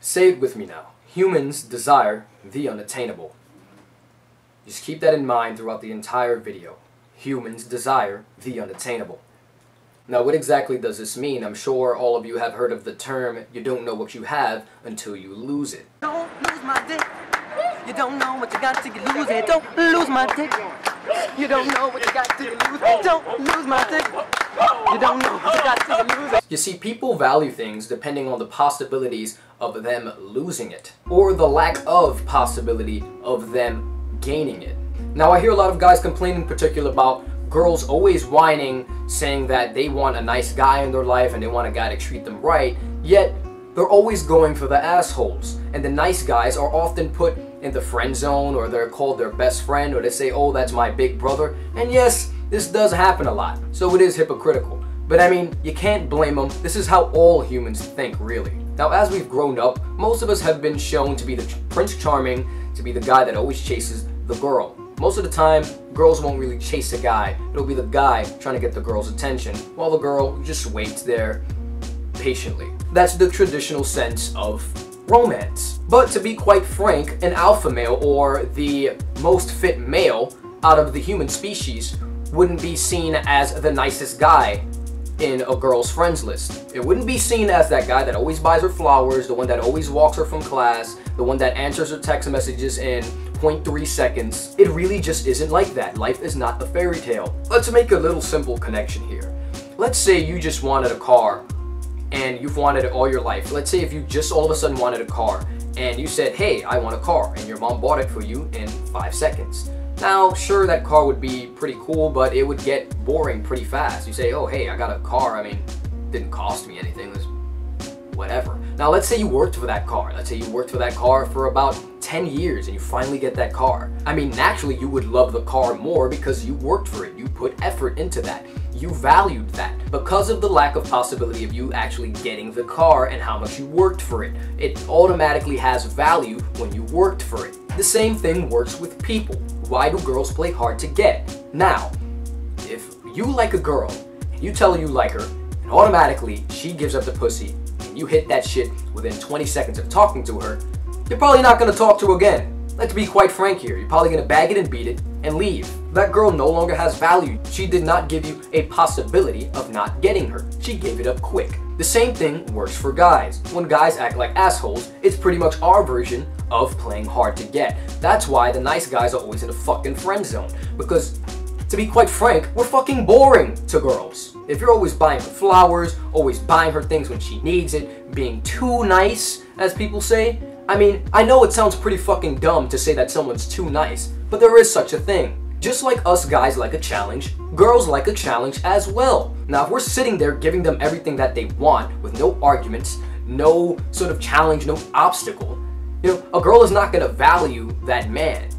Say it with me now. Humans desire the unattainable. Just keep that in mind throughout the entire video. Humans desire the unattainable. Now, what exactly does this mean? I'm sure all of you have heard of the term, you don't know what you have until you lose it. Don't lose my dick. You don't know what you got till you lose it. Don't lose my dick. You don't know what you got till you lose it. Don't lose my dick. You don't know what you got till you lose it. You see, people value things depending on the possibilities of them losing it, or the lack of possibility of them gaining it. Now, I hear a lot of guys complain in particular about girls always whining, saying that they want a nice guy in their life and they want a guy to treat them right, yet they're always going for the assholes. And the nice guys are often put in the friend zone, or they're called their best friend, or they say, oh, that's my big brother. And yes, this does happen a lot, so it is hypocritical. But I mean, you can't blame them. This is how all humans think, really. Now, as we've grown up, most of us have been shown to be the Prince Charming, to be the guy that always chases the girl. Most of the time, girls won't really chase a guy. It'll be the guy trying to get the girl's attention, while the girl just waits there patiently. That's the traditional sense of romance. But to be quite frank, an alpha male, or the most fit male out of the human species, wouldn't be seen as the nicest guy in a girl's friends list. It wouldn't be seen as that guy that always buys her flowers, the one that always walks her from class, the one that answers her text messages in 0.3 seconds. It really just isn't like that. Life is not a fairy tale. Let's make a little simple connection here. Let's say you just wanted a car and you've wanted it all your life. Let's say if you just all of a sudden wanted a car and you said, hey, I want a car, and your mom bought it for you in 5 seconds. Now, sure, that car would be pretty cool, but it would get boring pretty fast. You say, oh, hey, I got a car. I mean, it didn't cost me anything. It was whatever. Now, let's say you worked for that car. Let's say you worked for that car for about 10 years and you finally get that car. I mean, naturally, you would love the car more because you worked for it. You put effort into that. You valued that. Because of the lack of possibility of you actually getting the car and how much you worked for it, it automatically has value when you worked for it. The same thing works with people. Why do girls play hard to get? Now, if you like a girl and you tell her you like her, and automatically she gives up the pussy, and you hit that shit within 20 seconds of talking to her, you're probably not going to talk to her again. Let's be quite frank here. You're probably going to bag it and beat it and leave. That girl no longer has value. She did not give you a possibility of not getting her. She gave it up quick. The same thing works for guys. When guys act like assholes, it's pretty much our version of playing hard to get. That's why the nice guys are always in the fucking friend zone. Because, to be quite frank, we're fucking boring to girls. If you're always buying her flowers, always buying her things when she needs it, being too nice, as people say, I mean, I know it sounds pretty fucking dumb to say that someone's too nice, but there is such a thing. Just like us guys like a challenge, girls like a challenge as well. Now, if we're sitting there giving them everything that they want with no arguments, no sort of challenge, no obstacle, you know, a girl is not gonna value that man.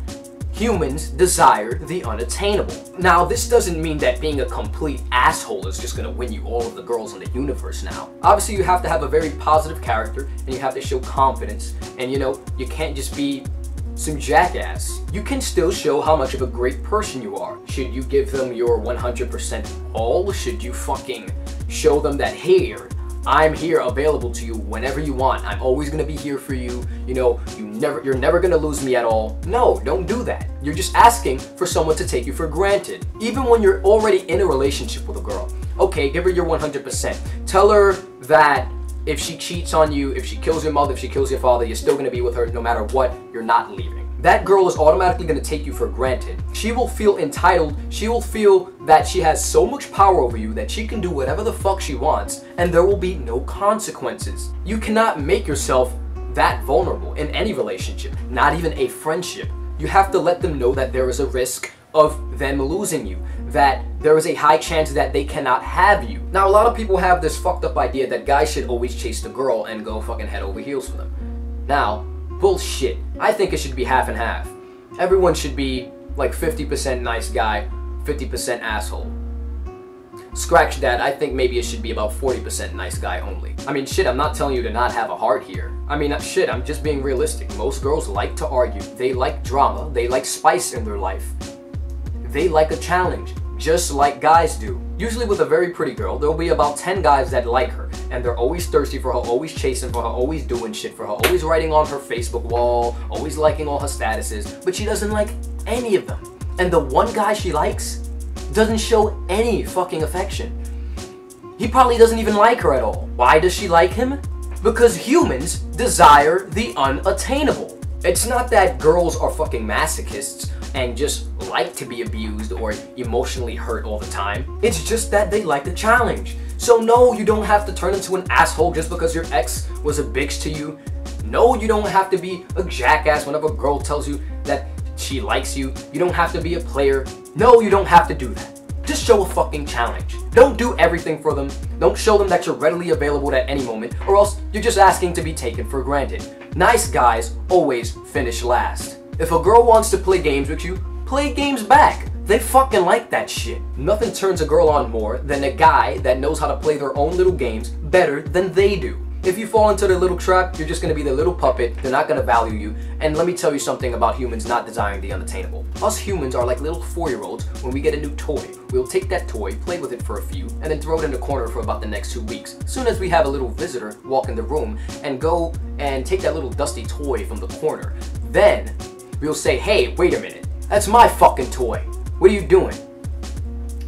Humans desire the unattainable. Now, this doesn't mean that being a complete asshole is just gonna win you all of the girls in the universe now. Obviously, you have to have a very positive character, and you have to show confidence, and you know, you can't just be some jackass. You can still show how much of a great person you are. Should you give them your 100% all? Should you fucking show them that, hey, I'm here available to you whenever you want. I'm always gonna be here for you. You know, you're never gonna lose me at all. No, don't do that. You're just asking for someone to take you for granted. Even when you're already in a relationship with a girl, okay, give her your 100%. Tell her that if she cheats on you, if she kills your mother, if she kills your father, you're still gonna be with her no matter what, you're not leaving. That girl is automatically gonna take you for granted. She will feel entitled, she will feel that she has so much power over you that she can do whatever the fuck she wants, and there will be no consequences. You cannot make yourself that vulnerable in any relationship, not even a friendship. You have to let them know that there is a risk of them losing you, that there is a high chance that they cannot have you. Now, a lot of people have this fucked up idea that guys should always chase the girl and go fucking head over heels for them. Now, bullshit. I think it should be half and half. Everyone should be like 50% nice guy, 50% asshole. Scratch that, I think maybe it should be about 40% nice guy only. I mean, shit, I'm not telling you to not have a heart here. I mean, shit, I'm just being realistic. Most girls like to argue. They like drama. They like spice in their life. They like a challenge, just like guys do. Usually with a very pretty girl, there will be about 10 guys that like her. and they're always thirsty for her, always chasing for her, always doing shit for her, always writing on her Facebook wall, always liking all her statuses, but she doesn't like any of them. And the one guy she likes doesn't show any fucking affection. He probably doesn't even like her at all. Why does she like him? Because humans desire the unattainable. It's not that girls are fucking masochists and just like to be abused or emotionally hurt all the time. It's just that they like the challenge. So no, you don't have to turn into an asshole just because your ex was a bitch to you. No, you don't have to be a jackass whenever a girl tells you that she likes you. You don't have to be a player. No, you don't have to do that. Just show a fucking challenge. Don't do everything for them. Don't show them that you're readily available at any moment, or else you're just asking to be taken for granted. Nice guys always finish last. If a girl wants to play games with you, play games back. They fucking like that shit. Nothing turns a girl on more than a guy that knows how to play their own little games better than they do. If you fall into their little trap, you're just gonna be their little puppet. They're not gonna value you. And let me tell you something about humans not desiring the unattainable. Us humans are like little 4-year-olds when we get a new toy. We'll take that toy, play with it for a few, and then throw it in the corner for about the next 2 weeks. As soon as we have a little visitor walk in the room and go and take that little dusty toy from the corner, then we'll say, hey, wait a minute, that's my fucking toy. What are you doing?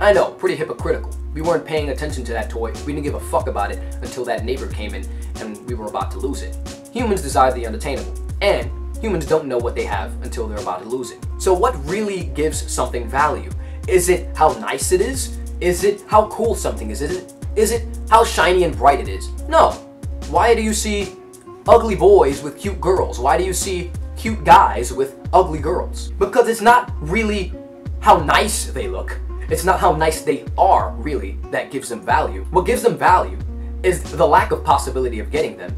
I know, pretty hypocritical. We weren't paying attention to that toy. We didn't give a fuck about it until that neighbor came in and we were about to lose it. Humans desire the unattainable, and humans don't know what they have until they're about to lose it. So what really gives something value? Is it how nice it is? Is it how cool something is? Is it how shiny and bright it is? No. Why do you see ugly boys with cute girls? Why do you see cute guys with ugly girls? Because it's not really how nice they look. It's not how nice they are, really, that gives them value. What gives them value is the lack of possibility of getting them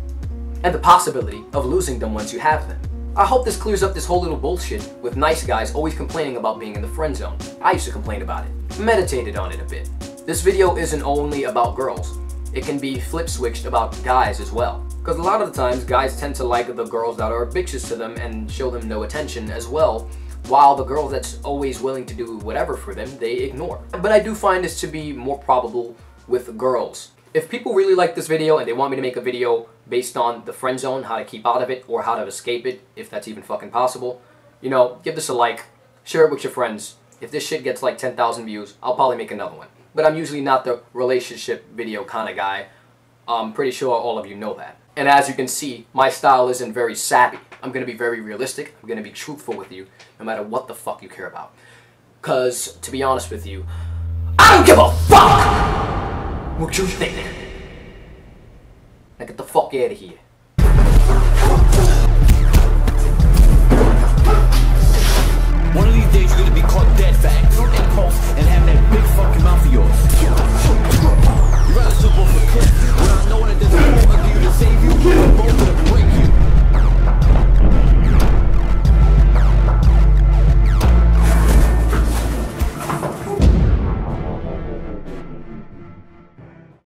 and the possibility of losing them once you have them. I hope this clears up this whole little bullshit with nice guys always complaining about being in the friend zone. I used to complain about it. Meditated on it a bit. This video isn't only about girls. It can be flip switched about guys as well. Because a lot of the times, guys tend to like the girls that are bitches to them and show them no attention as well, while the girl that's always willing to do whatever for them, they ignore. But I do find this to be more probable with girls. If people really like this video and they want me to make a video based on the friend zone, how to keep out of it, or how to escape it, if that's even fucking possible, you know, give this a like, share it with your friends. If this shit gets like 10,000 views, I'll probably make another one. But I'm usually not the relationship video kind of guy. I'm pretty sure all of you know that. And as you can see, my style isn't very savvy. I'm going to be very realistic. I'm going to be truthful with you, no matter what the fuck you care about. Because, to be honest with you, I don't give a fuck what you think. Now get the fuck out of here. One of these days you're going to be caught dead fat.